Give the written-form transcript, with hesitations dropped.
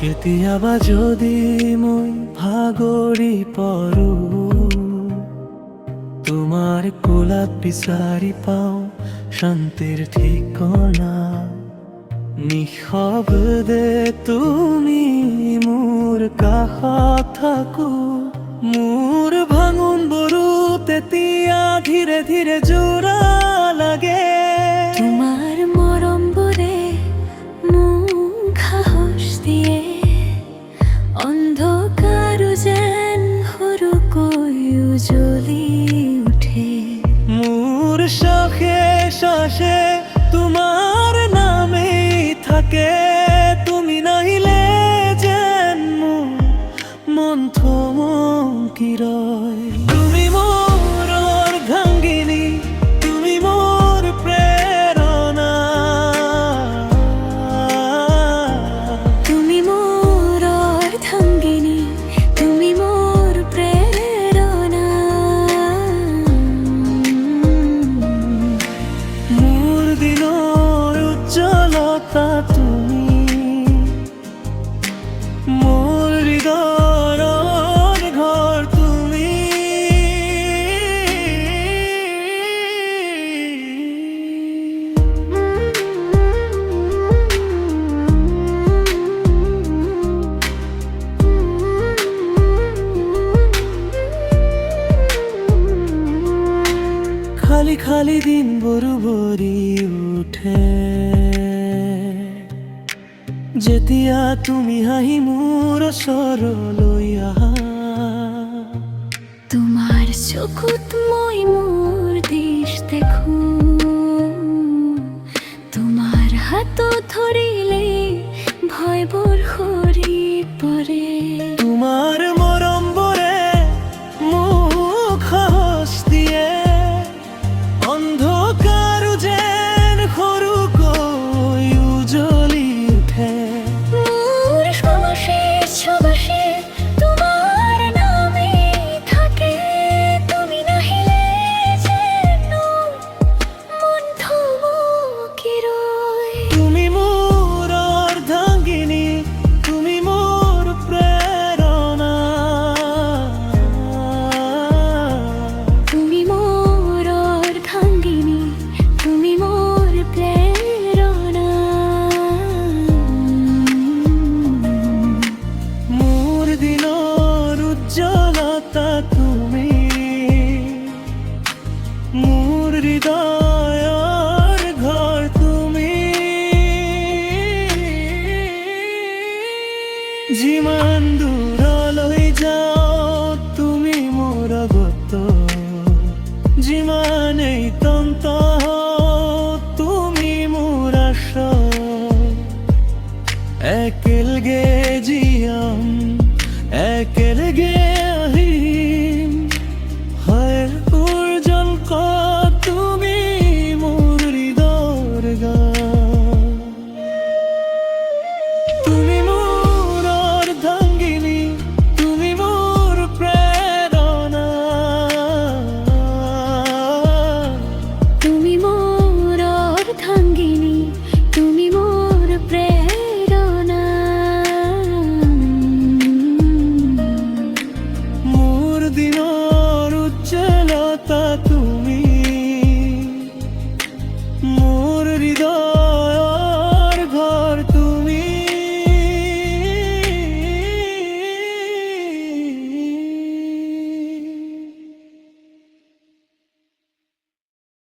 কেতিয়াবা যদি মই ভাগৰি পৰো, তোমাৰ কোলাত বিচাৰি পাওঁ শান্তিৰ ঠিকনা। নিঃশব্দে তুমি মোৰ কাষত থাকো, মোৰ ভাঙোনবোৰো তেতিয়া ধীৰে ধীৰে জোৰা লাগে। তোমাৰ মৰমবোৰে মোক সাহস দিয়ে, অন্ধকাৰো যেন সৰুকৈ উজ্বলি উঠে। মোৰ শ্বাসে শ্বাসে তোমাৰ নামেই থাকে, তুমি নাহিলে যেন মোৰ মন থমকি ৰয়। তুমি মোৰ অৰ্ধাংগিনী, তুমি মোৰ প্ৰেৰণা। তুমি মোৰ অৰ্ধাংগিনী, তুমি মোৰ প্ৰেৰণা। মোৰ দিনৰ উজ্জ্বলতা তুমি, মোৰ হৃদয়ৰ ঘৰ তুমি। খালি খালি দিনবোৰ ভৰি উঠে যেতিয়া তুমি হাঁহি মোৰ ওচৰলৈ আহা। তোমাৰ চকুত মই মোৰ দেশ দেখো, তোমাৰ হাতত ধৰিলে ভয়বোৰ সৰি পৰে। তোমাৰ মৰমবোৰে মোক সাহস দিয়ে, অন্ধকাৰো যেন সৰুকৈ উজ্বলি উঠে। মোৰ শ্বাসে শ্বাসে তোমাৰ নামে থাকে, তুমি নাহিলে যেন মন থমকি ৰয়। তুমি মোৰ অৰ্ধাংগিনী, তুমি মোৰ প্ৰেৰণা। তুমি মোৰ অৰ্ধাংগিনী, তুমি মোৰ প্ৰেৰণা। মোৰ দিনৰ উজ্জ্বলতা তুমি, মোৰ হৃদয়ৰ ঘৰ তুমি। যিমান দূৰলৈ যাওঁ তুমি মোৰ আগত, যিমানেই তন্ত হওঁ তুমি মোৰ আশ্ৰয়। একেলগে জীয়াম, একেলগে